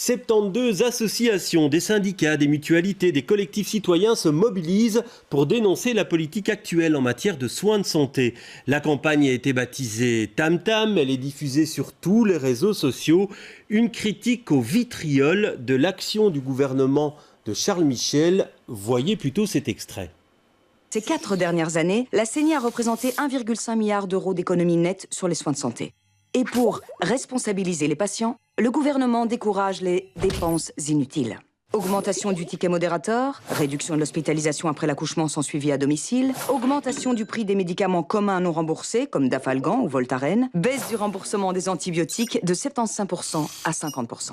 72 associations, des syndicats, des mutualités, des collectifs citoyens se mobilisent pour dénoncer la politique actuelle en matière de soins de santé. La campagne a été baptisée Tam Tam, elle est diffusée sur tous les réseaux sociaux. Une critique au vitriol de l'action du gouvernement de Charles Michel. Voyez plutôt cet extrait. Ces 4 dernières années, la CENI a représenté 1,5 milliard d'euros d'économies nettes sur les soins de santé. Et pour responsabiliser les patients, le gouvernement décourage les dépenses inutiles. Augmentation du ticket modérateur, réduction de l'hospitalisation après l'accouchement sans suivi à domicile, augmentation du prix des médicaments communs non remboursés comme Dafalgan ou Voltaren, baisse du remboursement des antibiotiques de 75% à 50%.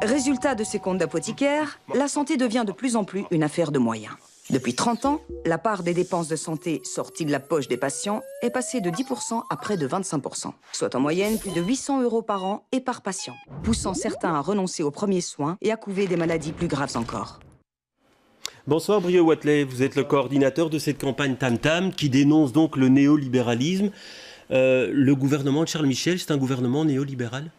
Résultat de ces comptes d'apothicaire, la santé devient de plus en plus une affaire de moyens. Depuis 30 ans, la part des dépenses de santé sorties de la poche des patients est passée de 10% à près de 25%, soit en moyenne plus de 800 € par an et par patient, poussant certains à renoncer aux premiers soins et à couver des maladies plus graves encore. Bonsoir Brio Watley, vous êtes le coordinateur de cette campagne Tam Tam qui dénonce donc le néolibéralisme. Le gouvernement de Charles Michel, c'est un gouvernement néolibéral ?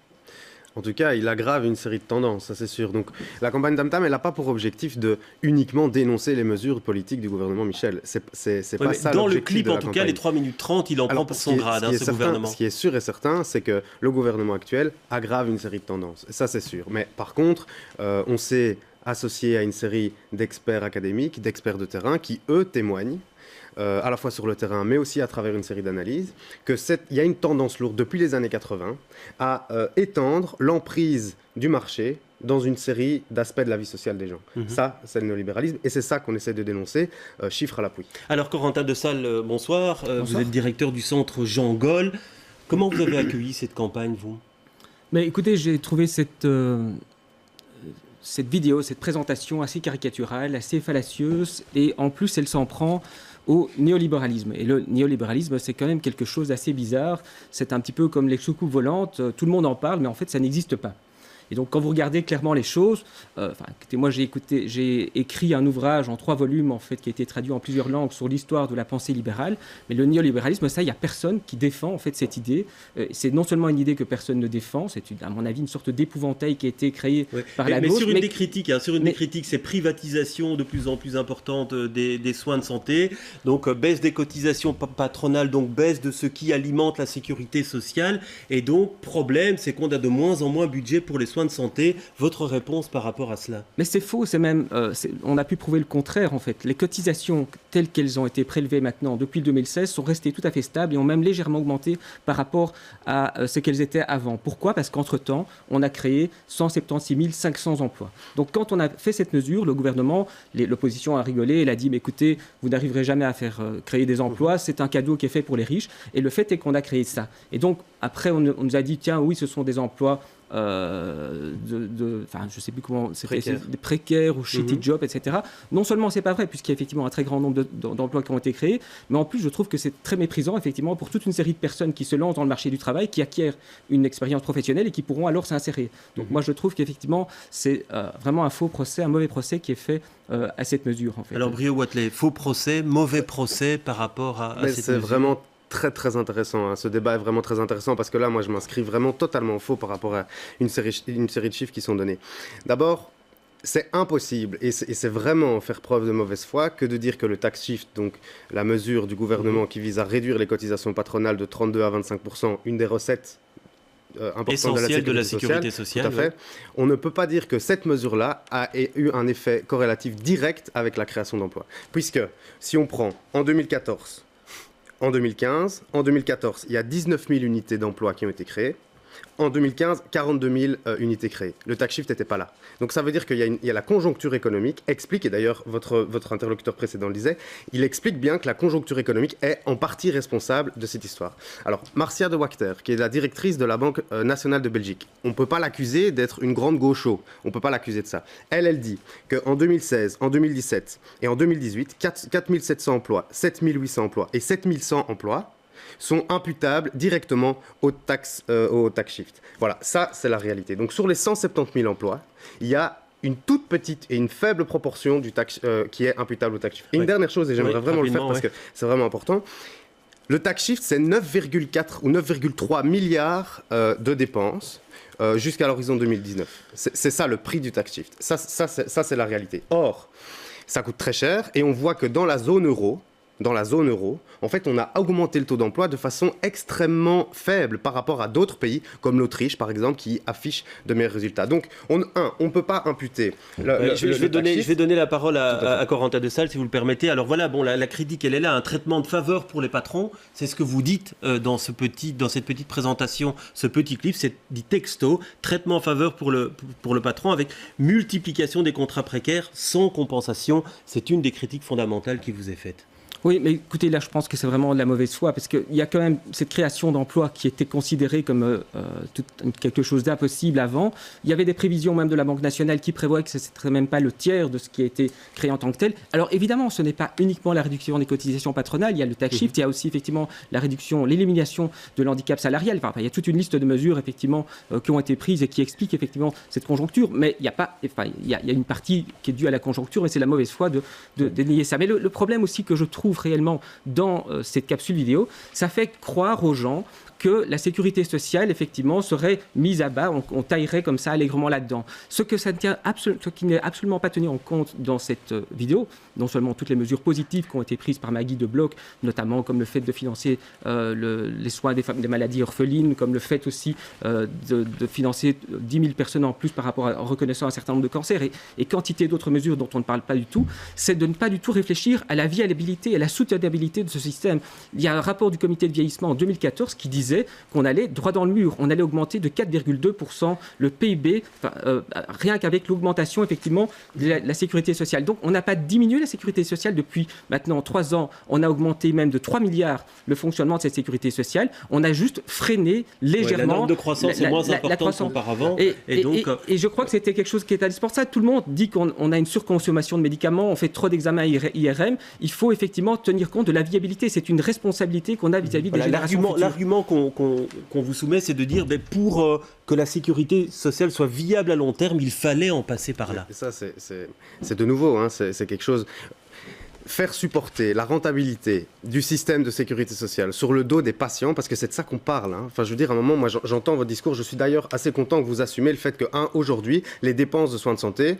En tout cas, il aggrave une série de tendances, ça c'est sûr. Donc, la campagne Tam Tam, elle n'a pas pour objectif de uniquement dénoncer les mesures politiques du gouvernement Michel. C'est pas ça l'objectif de la campagne. Dans le clip, en tout cas, les 3 minutes 30, il en prend pour son grade, ce gouvernement. Ce qui est sûr et certain, c'est que le gouvernement actuel aggrave une série de tendances. Ça, c'est sûr. Mais par contre, on s'est associé à une série d'experts académiques, d'experts de terrain, qui, eux, témoignent à la fois sur le terrain, mais aussi à travers une série d'analyses, qu'il y a une tendance lourde depuis les années 80 à étendre l'emprise du marché dans une série d'aspects de la vie sociale des gens. Ça, c'est le néolibéralisme, et c'est ça qu'on essaie de dénoncer, chiffre à l'appui. Alors, Corentin de Salle, bonsoir. Vous êtes directeur du centre Jean Gol. Comment vous avez accueilli cette campagne, vous ? Mais écoutez, j'ai trouvé cette vidéo, cette présentation assez caricaturale, assez fallacieuse, et en plus, elle s'en prend au néolibéralisme. Et le néolibéralisme, c'est quand même quelque chose d'assez bizarre. C'est un petit peu comme les soucoupes volantes. Tout le monde en parle, mais en fait, ça n'existe pas. Et donc, quand vous regardez clairement les choses, moi, j'ai écrit un ouvrage en 3 volumes, en fait, qui a été traduit en plusieurs langues sur l'histoire de la pensée libérale. Mais le néolibéralisme, ça, il n'y a personne qui défend, en fait, cette idée. C'est non seulement une idée que personne ne défend, c'est, à mon avis, une sorte d'épouvantail qui a été créé par la gauche. Mais sur une des critiques, c'est privatisation de plus en plus importante des soins de santé. Donc, baisse des cotisations patronales, donc baisse de ce qui alimente la sécurité sociale. Et donc, problème, c'est qu'on a de moins en moins budget pour les soins de santé. Votre réponse par rapport à cela ? Mais c'est faux, on a pu prouver le contraire en fait. Les cotisations telles qu'elles ont été prélevées maintenant depuis le 2016 sont restées tout à fait stables et ont même légèrement augmenté par rapport à ce qu'elles étaient avant. Pourquoi ? Parce qu'entre-temps, on a créé 176 500 emplois. Donc quand on a fait cette mesure, le gouvernement, l'opposition a rigolé, elle a dit mais écoutez, vous n'arriverez jamais à faire créer des emplois, c'est un cadeau qui est fait pour les riches. Et le fait est qu'on a créé ça. Et donc après, on nous a dit tiens, oui, ce sont des emplois je sais plus comment c'était, des précaires ou shitty jobs, etc. Non seulement c'est pas vrai puisqu'il y a effectivement un très grand nombre d'emplois qui ont été créés, mais en plus je trouve que c'est très méprisant effectivement pour toute une série de personnes qui se lancent dans le marché du travail, qui acquièrent une expérience professionnelle et qui pourront alors s'insérer. Donc moi je trouve qu'effectivement c'est vraiment un faux procès, un mauvais procès qui est fait à cette mesure en fait. Alors Brio Watley, faux procès, mauvie procès par rapport à cette c'est mesure. Vraiment très très intéressant, ce débat est vraiment très intéressant parce que là moi je m'inscris vraiment totalement faux par rapport à une série de chiffres qui sont donnés. D'abord, c'est impossible et c'est vraiment faire preuve de mauvaise foi que de dire que le tax shift, donc la mesure du gouvernement qui vise à réduire les cotisations patronales de 32 à 25%, une des recettes essentielle de la sécurité sociale. Tout à fait. On ne peut pas dire que cette mesure-là a eu un effet corrélatif direct avec la création d'emplois. Puisque si on prend en 2014, en 2015, en 2014, il y a 19 000 unités d'emploi qui ont été créées. En 2015, 42 000 unités créées. Le tax shift n'était pas là. Donc ça veut dire qu'il y a la conjoncture économique, explique, et d'ailleurs votre interlocuteur précédent le disait, il explique bien que la conjoncture économique est en partie responsable de cette histoire. Alors, Marcia de Wachter, qui est la directrice de la Banque nationale de Belgique, on ne peut pas l'accuser d'être une grande gaucho, on ne peut pas l'accuser de ça. Elle dit qu'en 2016, en 2017 et en 2018, 4 700 emplois, 7 800 emplois et 7 100 emplois sont imputables directement au tax shift. Voilà, ça c'est la réalité. Donc sur les 170 000 emplois, il y a une toute petite et une faible proportion du tax qui est imputable au tax shift. Et une dernière chose, et j'aimerais vraiment le faire parce que c'est vraiment important, Le tax shift, c'est 9,4 ou 9,3 milliards de dépenses jusqu'à l'horizon 2019. C'est ça le prix du tax shift. Ça, c'est la réalité. Or, ça coûte très cher et on voit que dans la zone euro, en fait, on a augmenté le taux d'emploi de façon extrêmement faible par rapport à d'autres pays, comme l'Autriche, par exemple, qui affichent de meilleurs résultats. Donc, on ne peut pas imputer je vais donner la parole à Corentin de Sales, si vous le permettez. Alors voilà, bon, la critique, elle est là, un traitement de faveur pour les patrons. C'est ce que vous dites dans cette petite présentation, ce petit clip, c'est dit texto, traitement en faveur pour le patron, avec multiplication des contrats précaires sans compensation. C'est une des critiques fondamentales qui vous est faite. Oui, mais écoutez, là, je pense que c'est vraiment de la mauvaise foi, parce qu'il y a quand même cette création d'emplois qui était considérée comme quelque chose d'impossible avant. Il y avait des prévisions même de la Banque nationale qui prévoient que ce ne serait même pas le tiers de ce qui a été créé en tant que tel. Alors évidemment, ce n'est pas uniquement la réduction des cotisations patronales, il y a le tax shift, il y a aussi effectivement la réduction, l'élimination de l'handicap salarial. Enfin, il y a toute une liste de mesures effectivement qui ont été prises et qui expliquent effectivement cette conjoncture, mais il y a une partie qui est due à la conjoncture, et c'est la mauvaise foi de nier ça. Mais le problème aussi que je trouve réellement dans cette capsule vidéo, ça fait croire aux gens que la sécurité sociale, effectivement, serait mise à bas, on taillerait comme ça allègrement là-dedans. Ce qui n'est absolument pas tenu en compte dans cette vidéo, non seulement toutes les mesures positives qui ont été prises par Maggie de Bloch, notamment comme le fait de financer les soins des maladies orphelines, comme le fait aussi de financer 10 000 personnes en plus par rapport en reconnaissant un certain nombre de cancers, et quantité d'autres mesures dont on ne parle pas du tout, c'est de ne pas du tout réfléchir à la viabilité, à la soutenabilité de ce système. Il y a un rapport du comité de vieillissement en 2014 qui disait qu'on allait droit dans le mur, on allait augmenter de 4,2% le PIB, rien qu'avec l'augmentation effectivement de la sécurité sociale. Donc on n'a pas diminué la sécurité sociale depuis maintenant 3 ans, on a augmenté même de 3 milliards le fonctionnement de cette sécurité sociale, on a juste freiné légèrement. La norme de croissance est moins importante qu'auparavant. Et je crois que c'était quelque chose qui est indispensable. Tout le monde dit qu'on a une surconsommation de médicaments, on fait trop d'examens IRM, il faut effectivement tenir compte de la viabilité, c'est une responsabilité qu'on a vis-à-vis des générations futures. L'argument qu'on vous soumet, c'est de dire pour que la sécurité sociale soit viable à long terme, il fallait en passer par là. Et ça, c'est de nouveau, hein, c'est quelque chose... Faire supporter la rentabilité du système de sécurité sociale sur le dos des patients, parce que c'est de ça qu'on parle. Hein. Enfin, je veux dire, à un moment, moi, j'entends votre discours. Je suis d'ailleurs assez content que vous assumez le fait que, aujourd'hui, les dépenses de soins de santé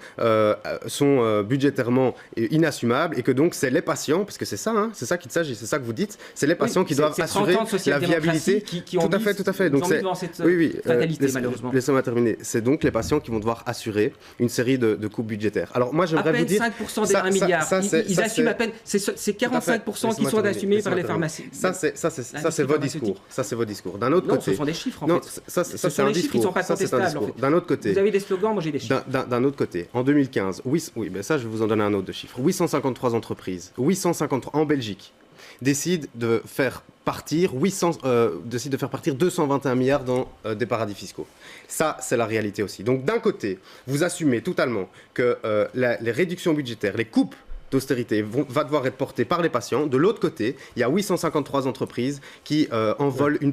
sont budgétairement inassumables, et que donc, c'est les patients, parce que c'est ça, hein, c'est ça qu'il s'agit, c'est ça que vous dites, c'est les patients qui doivent assurer la viabilité. Qui ont tout à fait. Donc, c'est dans cette fatalité, malheureusement. Laissez-moi terminer. C'est donc les patients qui vont devoir assurer une série de coupes budgétaires. Alors, moi, j'aimerais vous dire... À peine 5% des 1 milliard. Ils assument c'est 45% qui sont assumés par les pharmacies. Ça, c'est votre discours. Ça, c'est votre discours. D'un autre côté... ce sont des chiffres, en fait. Ça, c'est un discours. Qui ne sont pas contestables, en fait. D'un autre côté... Vous avez des slogans, moi j'ai des chiffres. D'un autre côté, en 2015, ça, je vais vous en donner un autre de chiffre. 853 entreprises, 853 en Belgique, décident de faire partir 221 milliards dans des paradis fiscaux. Ça, c'est la réalité aussi. Donc, d'un côté, vous assumez totalement que les réductions budgétaires, les coupes d'austérité va devoir être portée par les patients. De l'autre côté, il y a 853 entreprises qui envolent une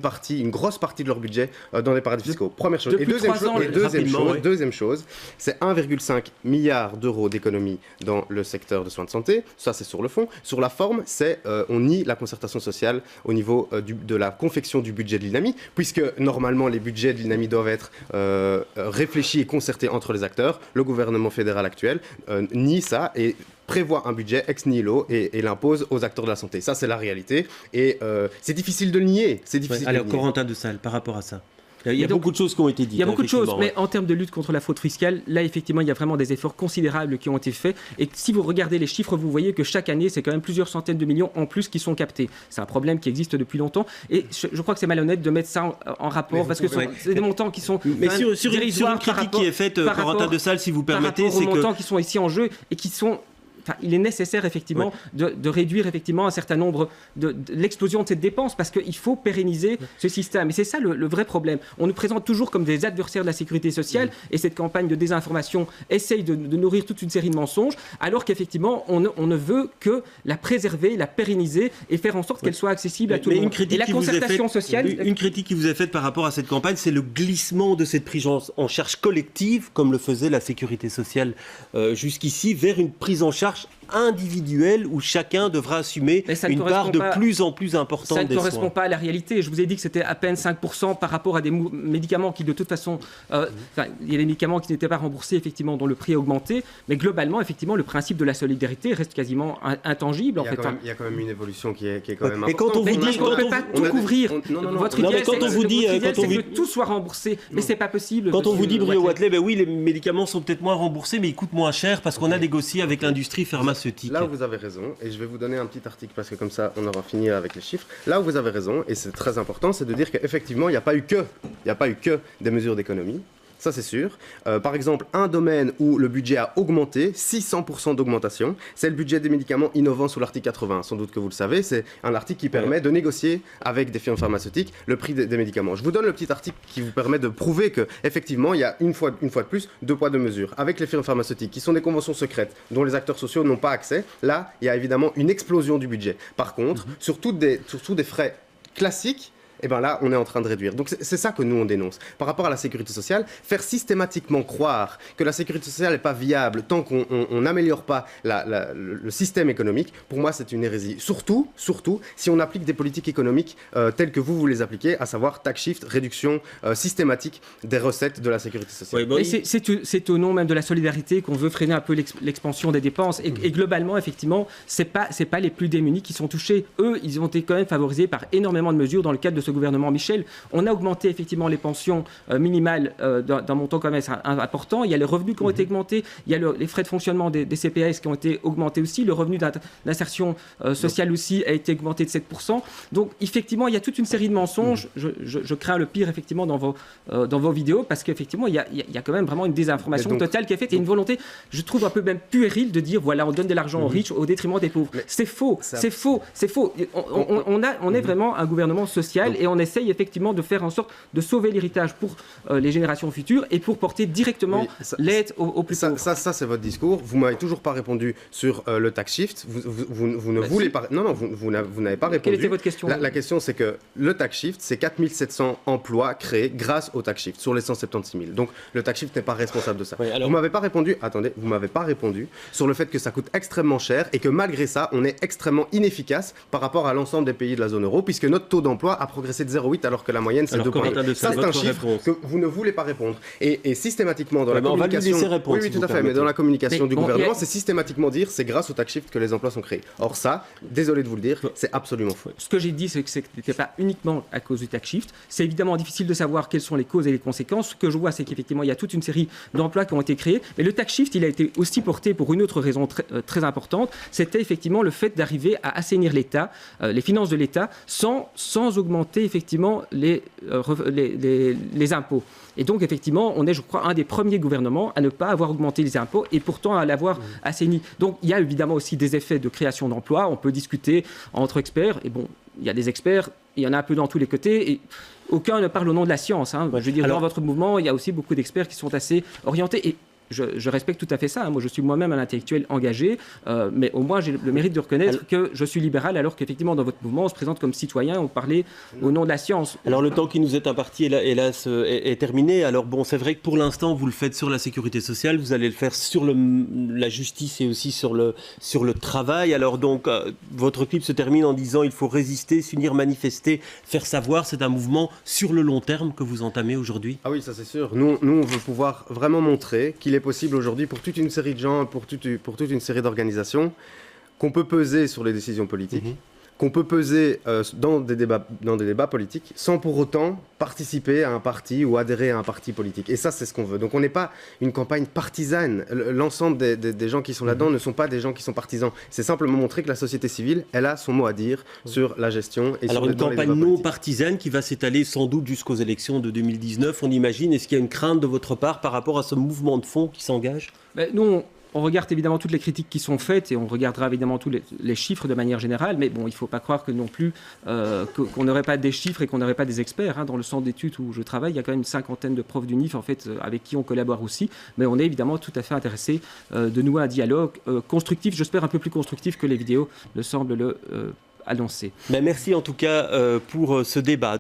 grosse partie de leur budget dans les paradis fiscaux. Première chose. Et deuxième chose, c'est 1,5 milliard d'euros d'économies dans le secteur de soins de santé. Ça, c'est sur le fond. Sur la forme, on nie la concertation sociale au niveau de la confection du budget de l'INAMI, puisque normalement, les budgets de l'INAMI doivent être réfléchis et concertés entre les acteurs. Le gouvernement fédéral actuel nie ça et prévoit un budget ex nihilo et l'impose aux acteurs de la santé. Ça, c'est la réalité. Et c'est difficile de le nier. Alors, Corentin de Sales, par rapport à ça, il y a beaucoup de choses qui ont été dites. Il y a beaucoup de choses, mais en termes de lutte contre la fraude fiscale, là, effectivement, il y a vraiment des efforts considérables qui ont été faits. Et si vous regardez les chiffres, vous voyez que chaque année, c'est quand même plusieurs centaines de millions en plus qui sont captés. C'est un problème qui existe depuis longtemps. Et je crois que c'est malhonnête de mettre ça en rapport, parce que c'est des montants qui sont... Mais sur une critique qui est faite, Corentin de Sales, si vous permettez, c'est que... montants qui sont ici en jeu et qui sont... Enfin, il est nécessaire effectivement de réduire effectivement un certain nombre de l'explosion de cette dépense, parce qu'il faut pérenniser ce système. Et c'est ça le vrai problème. On nous présente toujours comme des adversaires de la sécurité sociale, et cette campagne de désinformation essaye de nourrir toute une série de mensonges, alors qu'effectivement on ne veut que la préserver, la pérenniser et faire en sorte qu'elle soit accessible à tout le monde. Et la concertation sociale... Une critique qui vous est faite par rapport à cette campagne, c'est le glissement de cette prise en charge collective, comme le faisait la sécurité sociale jusqu'ici, vers une prise en charge démarche individuelle où chacun devra assumer une part de plus en plus importante des soins. Ça ne correspond pas à la réalité. Je vous ai dit que c'était à peine 5% par rapport à des médicaments qui, de toute façon, il y a des médicaments qui n'étaient pas remboursés, effectivement, dont le prix a augmenté. Mais globalement, effectivement, le principe de la solidarité reste quasiment intangible. Il y a quand même une évolution qui est quand même importante. Et quand on vous dit... On ne peut pas tout couvrir. Votre idée, c'est que tout soit remboursé. Mais ce n'est pas possible. Quand on vous dit, Bruno Wathelet, ben oui, les médicaments sont peut-être moins remboursés, mais ils coûtent moins cher parce qu'on a négocié avec l'industrie pharmaceutique. Là où vous avez raison, et je vais vous donner un petit article parce que comme ça on aura fini avec les chiffres. Là où vous avez raison, et c'est très important, c'est de dire qu'effectivement il n'y a pas eu que des mesures d'économie. Ça, c'est sûr. Par exemple, un domaine où le budget a augmenté, 600% d'augmentation, c'est le budget des médicaments innovants sous l'article 80. Sans doute que vous le savez, c'est un article qui permet de négocier avec des firmes pharmaceutiques le prix des médicaments. Je vous donne le petit article qui vous permet de prouver qu'effectivement, il y a une fois de plus, deux poids, deux mesures. Avec les firmes pharmaceutiques, qui sont des conventions secrètes, dont les acteurs sociaux n'ont pas accès, là, il y a évidemment une explosion du budget. Par contre, sur tous des frais classiques, et bien là, on est en train de réduire. Donc c'est ça que nous, on dénonce. Par rapport à la sécurité sociale, faire systématiquement croire que la sécurité sociale n'est pas viable tant qu'on n'améliore pas le système économique, pour moi, c'est une hérésie. Surtout, si on applique des politiques économiques telles que vous les appliquez, à savoir tax shift, réduction systématique des recettes de la sécurité sociale. Oui, c'est au nom même de la solidarité qu'on veut freiner un peu l'expansion des dépenses. Et globalement, effectivement, c'est pas les plus démunis qui sont touchés. Eux, ils ont été quand même favorisés par énormément de mesures dans le cadre de ce gouvernement Michel. On a augmenté effectivement les pensions minimales d'un montant quand même important. Il y a les revenus qui ont été augmentés. Il y a les frais de fonctionnement des CPAS qui ont été augmentés aussi. Le revenu d'insertion sociale aussi a été augmenté de 7%. Donc effectivement, il y a toute une série de mensonges. Je crains le pire effectivement dans vos vidéos parce qu'effectivement, il y a quand même vraiment une désinformation totale qui est faite et une volonté, je trouve un peu même puérile de dire voilà, on donne de l'argent aux riches au détriment des pauvres. C'est faux. On est vraiment un gouvernement social et on essaye effectivement de faire en sorte de sauver l'héritage pour les générations futures et pour porter directement l'aide aux plus pauvres. Ça c'est votre discours. Vous m'avez toujours pas répondu sur le tax shift. Vous ne voulez pas. Non, vous n'avez pas répondu. Quelle était votre question ? La question c'est que le tax shift, c'est 4700 emplois créés grâce au tax shift sur les 176 000. Donc le tax shift n'est pas responsable de ça. Oui, alors... Vous m'avez pas répondu. Attendez, vous m'avez pas répondu sur le fait que ça coûte extrêmement cher et que malgré ça, on est extrêmement inefficace par rapport à l'ensemble des pays de la zone euro, puisque notre taux d'emploi a progressé de 0,8 alors que la moyenne c'est 2,8. Ça c'est un chiffre que vous ne voulez pas répondre. Et systématiquement dans la communication, oui, tout à fait, mais dans la communication du gouvernement, c'est systématiquement dire c'est grâce au tax shift que les emplois sont créés. Or ça, désolé de vous le dire, c'est absolument faux. Ce que j'ai dit, c'est que ce n'était pas uniquement à cause du tax shift. C'est évidemment difficile de savoir quelles sont les causes et les conséquences. Ce que je vois, c'est qu'effectivement, il y a toute une série d'emplois qui ont été créés. Mais le tax shift, il a été aussi porté pour une autre raison très importante. C'était effectivement le fait d'arriver à assainir l'État, les finances de l'État, sans augmenter effectivement les impôts. Et donc, effectivement, on est, je crois, un des premiers gouvernements à ne pas avoir augmenté les impôts et pourtant à l'avoir assaini. Donc, il y a évidemment aussi des effets de création d'emplois. On peut discuter entre experts. Et bon, il y a des experts, il y en a un peu dans tous les côtés. Et aucun ne parle au nom de la science. Hein. Je veux dire, dans votre mouvement, il y a aussi beaucoup d'experts qui sont assez orientés. Et je respecte tout à fait ça. Moi, je suis moi-même un intellectuel engagé, mais au moins, j'ai le mérite de reconnaître que je suis libéral, alors qu'effectivement, dans votre mouvement, on se présente comme citoyen, on parlait au nom de la science. Alors, le temps qui nous est imparti, hélas, est terminé. Alors, bon, c'est vrai que pour l'instant, vous le faites sur la sécurité sociale, vous allez le faire sur la justice et aussi sur le travail. Alors, donc, votre clip se termine en disant il faut résister, s'unir, manifester, faire savoir. C'est un mouvement sur le long terme que vous entamez aujourd'hui. Ah oui, ça c'est sûr. Nous, on veut pouvoir vraiment montrer qu'il est possible aujourd'hui pour toute une série de gens, pour toute une série d'organisations, qu'on peut peser sur les décisions politiques, qu'on peut peser dans des débats politiques sans pour autant participer à un parti ou adhérer à un parti politique. Et ça, c'est ce qu'on veut. Donc on n'est pas une campagne partisane. L'ensemble des gens qui sont là-dedans ne sont pas des gens qui sont partisans. C'est simplement montrer que la société civile, elle a son mot à dire sur la gestion. Et alors sur une campagne non partisane qui va s'étaler sans doute jusqu'aux élections de 2019, on imagine. Est-ce qu'il y a une crainte de votre part par rapport à ce mouvement de fond qui s'engage ? Nous, on regarde évidemment toutes les critiques qui sont faites et on regardera évidemment tous les chiffres de manière générale, mais bon, il ne faut pas croire que non plus qu'on n'aurait pas des chiffres et qu'on n'aurait pas des experts. Hein. Dans le centre d'études où je travaille, il y a quand même une cinquantaine de profs d'UNIF en fait, avec qui on collabore aussi, mais on est évidemment tout à fait intéressé de nouer un dialogue constructif, j'espère un peu plus constructif que les vidéos le semblent le annoncer. Merci en tout cas pour ce débat.